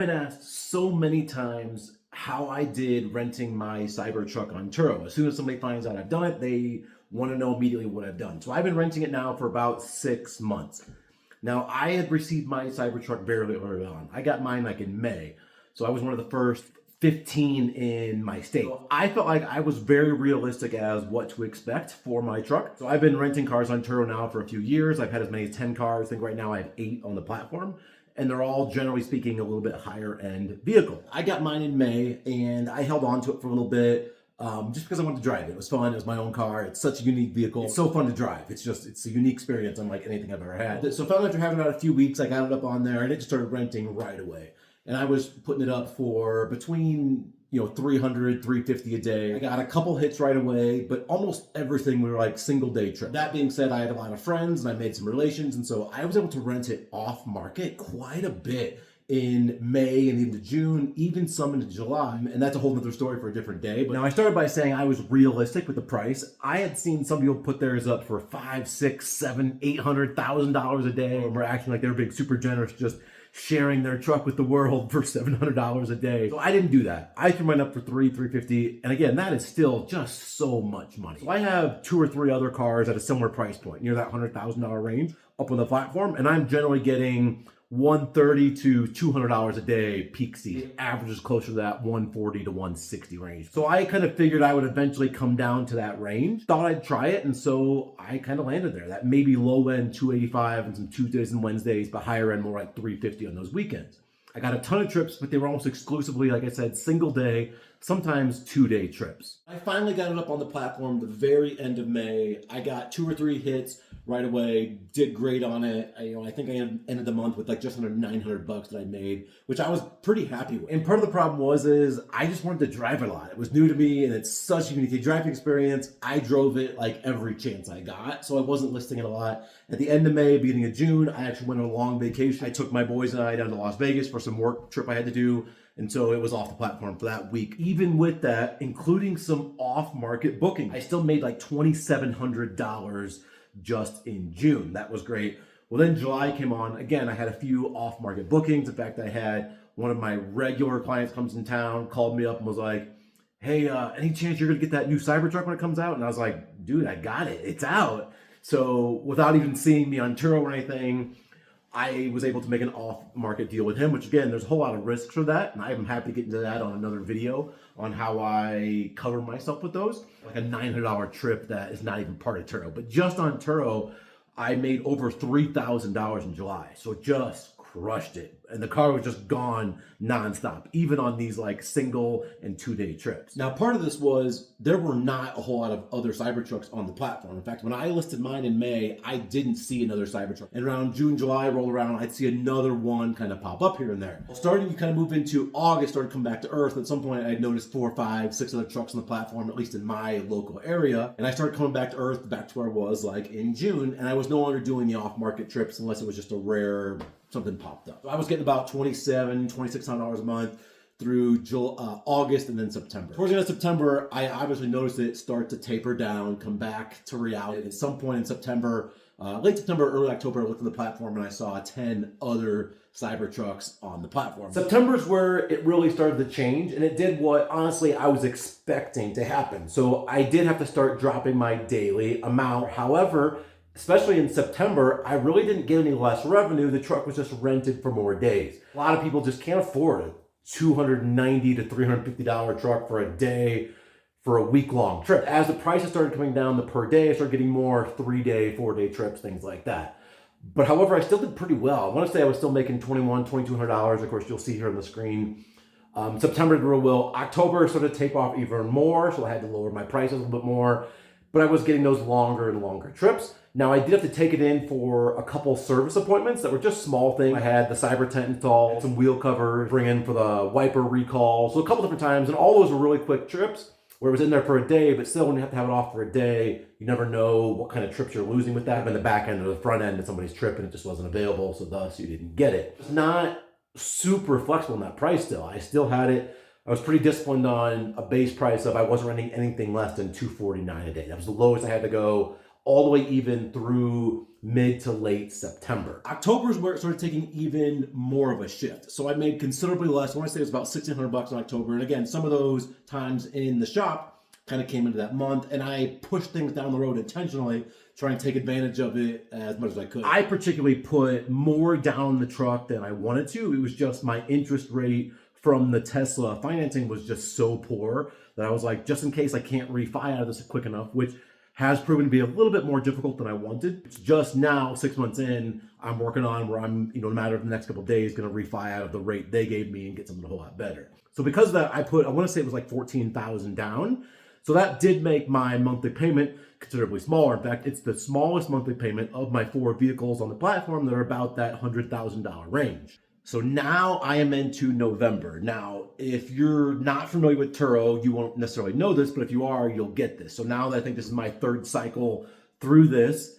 I've been asked so many times how I did renting my cybertruck on Turo. As soon as somebody finds out I've done it, they want to know immediately what I've done. So I've been renting it now for about 6 months. Now, I had received my cybertruck very early on. I got mine like in May. So I was one of the first 15 in my state. So I felt like I was very realistic as what to expect for my truck. So I've been renting cars on Turo now for a few years. I've had as many as 10 cars. I think right now I have 8 on the platform. And they're all, generally speaking, a little bit higher end vehicle. I got mine in May and I held on to it for a little bit just because I wanted to drive it. It was fun. It was my own car. It's such a unique vehicle. It's so fun to drive. It's a unique experience unlike anything I've ever had. So found after having it out a few weeks, I got it up on there and it just started renting right away. And I was putting it up for between 300, 350 a day. I got a couple hits right away, but almost everything were like single day trip. That being said, I had a lot of friends and I made some relations. And so I was able to rent it off market quite a bit in May and into June, even some into July. And that's a whole nother story for a different day. But now I started by saying I was realistic with the price. I had seen some people put theirs up for $5, $6, $7, $800,000 a day. And we're acting like they were being super generous, just sharing their truck with the world for $700 a day. So I didn't do that. I threw mine up for $350. And again, that is still just so much money. So I have 2 or 3 other cars at a similar price point, near that $100,000 range up on the platform. And I'm generally getting $130 to $200 a day peak season. Average is closer to that $140 to $160 range. So I kind of figured I would eventually come down to that range. Thought I'd try it, and so I kind of landed there. That maybe low end 285 and some Tuesdays and Wednesdays, but higher end more like 350 on those weekends. I got a ton of trips, but they were almost exclusively, like I said, single day, sometimes 2-day trips. I finally got it up on the platform the very end of May. I got 2 or 3 hits right away, did great on it. I think I ended the month with like just under $900 that I made, which I was pretty happy with. And part of the problem is I just wanted to drive it a lot. It was new to me and it's such a unique driving experience. I drove it like every chance I got, so I wasn't listing it a lot. At the end of May, beginning of June, I actually went on a long vacation. I took my boys and I down to Las Vegas for some work trip I had to do. And so it was off the platform for that week. Even with that, including some off-market booking, I still made like $2,700 just in June. That was great. Well, then July came on. Again, I had a few off-market bookings. In fact, I had one of my regular clients comes in town, called me up and was like, hey, any chance you're gonna get that new Cybertruck when it comes out? And I was like, dude, I got it. It's out. So without even seeing me on Turo or anything, I was able to make an off-market deal with him, which again, there's a whole lot of risks for that. And I'm happy to get into that on another video on how I cover myself with those. Like a $900 trip that is not even part of Turo. But just on Turo, I made over $3,000 in July. So just crushed it. And the car was just gone nonstop, even on these like single and 2-day trips. Now, part of this was there were not a whole lot of other Cybertrucks on the platform. In fact, when I listed mine in May, I didn't see another Cybertruck. And around June, July, roll around, I'd see another one kind of pop up here and there. Well, starting to kind of move into August, started to come back to earth. At some point, I'd noticed 4, 5, 6 other trucks on the platform, at least in my local area. And I started coming back to earth, back to where I was like in June. And I was no longer doing the off-market trips unless it was just a rare something popped up. So I was getting about $2,600 a month through August and then September. Towards the end of September, I obviously noticed it start to taper down, come back to reality. At some point in September, late September, early October, I looked at the platform and I saw 10 other Cybertrucks on the platform. September's where it really started to change, and it did what, honestly, I was expecting to happen. So I did have to start dropping my daily amount. However, especially in September, I really didn't get any less revenue. The truck was just rented for more days. A lot of people just can't afford a $290 to $350 truck for a day for a week-long trip. As the prices started coming down the per day, I started getting more 3-day, 4-day trips, things like that. But however, I still did pretty well. I want to say I was still making $2,200. Of course, you'll see here on the screen. September did real well. October started to take off even more, so I had to lower my prices a little bit more. But I was getting those longer and longer trips. Now, I did have to take it in for a couple service appointments that were just small things. I had the cyber tent installed, some wheel covers, bring in for the wiper recall. So a couple different times, and all those were really quick trips where it was in there for a day, but still when you have to have it off for a day, you never know what kind of trips you're losing with that. In the back end or the front end of somebody's trip and it just wasn't available, so thus you didn't get it. It's not super flexible in that price still. I still had it. I was pretty disciplined on a base price of I wasn't renting anything less than $249 a day. That was the lowest I had to go. all the way even through mid to late September. October is where it started taking even more of a shift. So I made considerably less. I want to say it was about $1,600 in October. And again, some of those times in the shop kind of came into that month, and I pushed things down the road intentionally, trying to take advantage of it as much as I could. I particularly put more down the truck than I wanted to. It was just my interest rate from the Tesla financing was just so poor that I was like, just in case I can't refi out of this quick enough, which has proven to be a little bit more difficult than I wanted. It's just now, 6 months in, I'm working on where I'm, in a matter of the next couple of days, going to refi out of the rate they gave me and get something a whole lot better. So because of that, I want to say it was like 14,000 down. So that did make my monthly payment considerably smaller. In fact, it's the smallest monthly payment of my 4 vehicles on the platform that are about that $100,000 range. So now I am into November. Now, if you're not familiar with TURO, you won't necessarily know this, but if you are, you'll get this. So now that I think this is my 3rd cycle through this,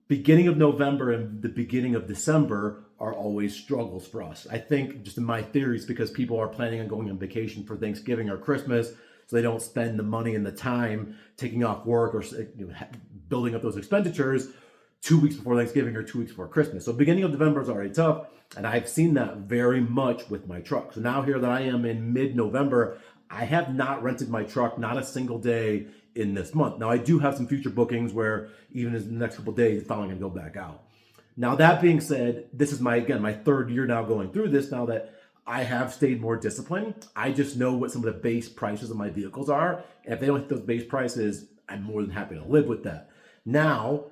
beginning of November and the beginning of December are always struggles for us. I think, just in my theories, because people are planning on going on vacation for Thanksgiving or Christmas, so they don't spend the money and the time taking off work or building up those expenditures 2 weeks before Thanksgiving or 2 weeks before Christmas. So beginning of November is already tough, and I've seen that very much with my truck. So now here that I am in mid-November, I have not rented my truck, not a single day in this month. Now I do have some future bookings where even in the next couple of days, it's finally gonna go back out. Now that being said, this is my 3rd year now going through this, now that I have stayed more disciplined. I just know what some of the base prices of my vehicles are. And if they don't hit those base prices, I'm more than happy to live with that. Now,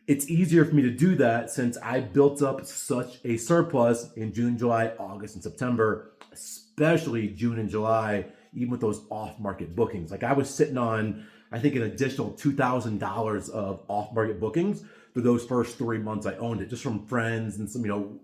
it's easier for me to do that since I built up such a surplus in June, July, August, and September, especially June and July, even with those off-market bookings. Like I was sitting on, I think, an additional $2,000 of off-market bookings for those first 3 months I owned it, just from friends and some,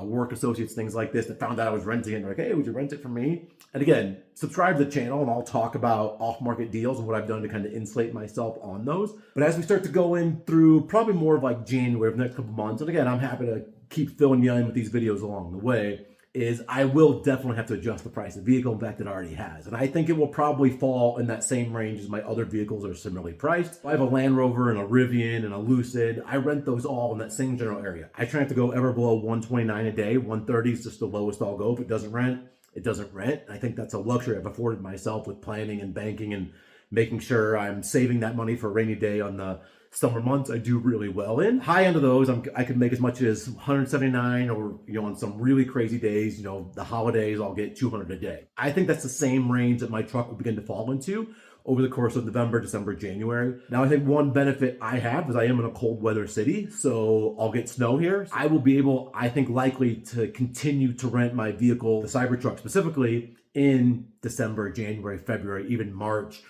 work associates, things like this, that found out I was renting it and they're like, hey, would you rent it from me? And again, subscribe to the channel and I'll talk about off-market deals and what I've done to kind of insulate myself on those. But as we start to go in through probably more of like January, the next couple months, and again, I'm happy to keep filling you in with these videos along the way, is I will definitely have to adjust the price of the vehicle. In fact, it already has. And I think it will probably fall in that same range as my other vehicles are similarly priced. I have a Land Rover and a Rivian and a Lucid. I rent those all in that same general area. I try not to go ever below $129 a day. $130 is just the lowest I'll go. If it doesn't rent, it doesn't rent. I think that's a luxury I've afforded myself with planning and banking and making sure I'm saving that money for a rainy day on the summer months. I do really well in. High end of those, I could make as much as $179, or on some really crazy days, the holidays, I'll get $200 a day. I think that's the same range that my truck will begin to fall into over the course of November, December, January. Now, I think one benefit I have is I am in a cold weather city, so I'll get snow here. I will be able, I think, likely to continue to rent my vehicle, the Cybertruck specifically, in December, January, February, even March,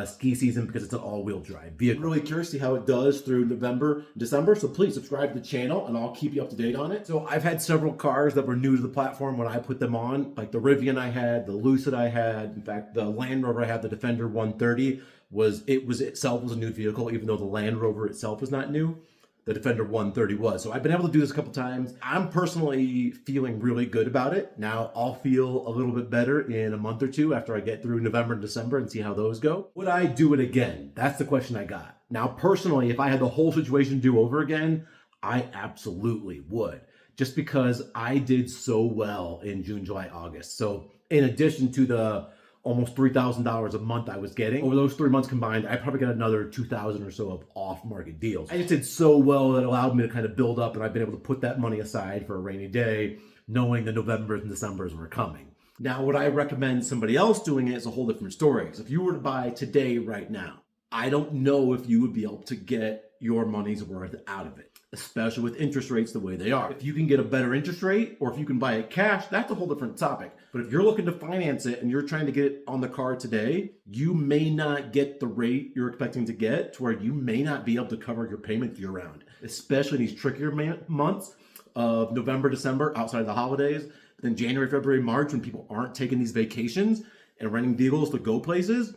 ski season, because it's an all-wheel drive vehicle. Really curious to see how it does through November, December, so please subscribe to the channel and I'll keep you up to date on it. So I've had several cars that were new to the platform when I put them on, like the Rivian I had, the Lucid I had. In fact, the Land Rover I had, the Defender 130, was itself a new vehicle, even though the Land Rover itself was not new. The Defender 130 was. So I've been able to do this a couple times. I'm personally feeling really good about it. Now I'll feel a little bit better in a month or two after I get through November and December and see how those go. Would I do it again? That's the question I got. Now, personally, if I had the whole situation do over again, I absolutely would. Just because I did so well in June, July, August. So in addition to the almost $3,000 a month I was getting, over those 3 months combined, I probably got another 2,000 or so of off-market deals. I just did so well that it allowed me to kind of build up, and I've been able to put that money aside for a rainy day, knowing the Novembers and Decembers were coming. Now, would I recommend somebody else doing it is a whole different story. Because if you were to buy today, right now, I don't know if you would be able to get your money's worth out of it, especially with interest rates the way they are. If you can get a better interest rate, or if you can buy it cash, that's a whole different topic. But if you're looking to finance it and you're trying to get it on the car today, you may not get the rate you're expecting to get, to where you may not be able to cover your payment year round, especially in these trickier months of November, December, outside of the holidays. Then January, February, March, when people aren't taking these vacations and renting vehicles to go places,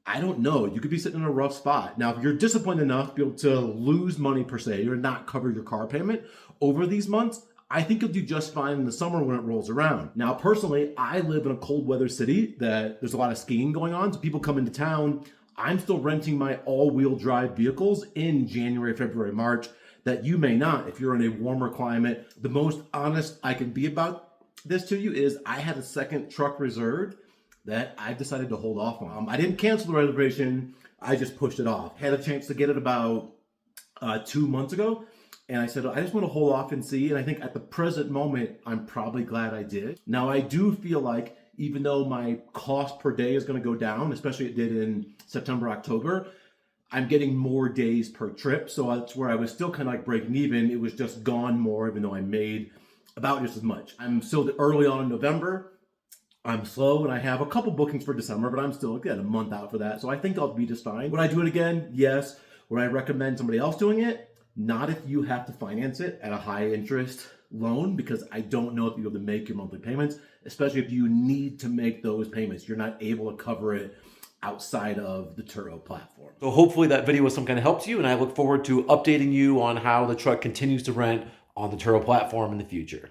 I don't know. You could be sitting in a rough spot. Now, if you're disciplined enough to be able to lose money per se, or not cover your car payment over these months, I think you'll do just fine in the summer when it rolls around. Now, personally, I live in a cold weather city that there's a lot of skiing going on. So people come into town. I'm still renting my all-wheel drive vehicles in January, February, March that you may not if you're in a warmer climate. The most honest I can be about this to you is I had a second truck reserved that I decided to hold off on. I didn't cancel the reservation. I just pushed it off. Had a chance to get it about 2 months ago. And I said, I just want to hold off and see. And I think at the present moment, I'm probably glad I did. Now, I do feel like even though my cost per day is going to go down, especially it did in September, October, I'm getting more days per trip. So that's where I was still kind of like breaking even. It was just gone more, even though I made about just as much. I'm still early on in November. I'm slow and I have a couple bookings for December, but I'm still, again, a month out for that. So I think I'll be just fine. Would I do it again? Yes. Would I recommend somebody else doing it? Not if you have to finance it at a high interest loan, because I don't know if you'll be able to make your monthly payments, especially if you need to make those payments. You're not able to cover it outside of the TURO platform. So hopefully that video was some kind of help to you, and I look forward to updating you on how the truck continues to rent on the TURO platform in the future.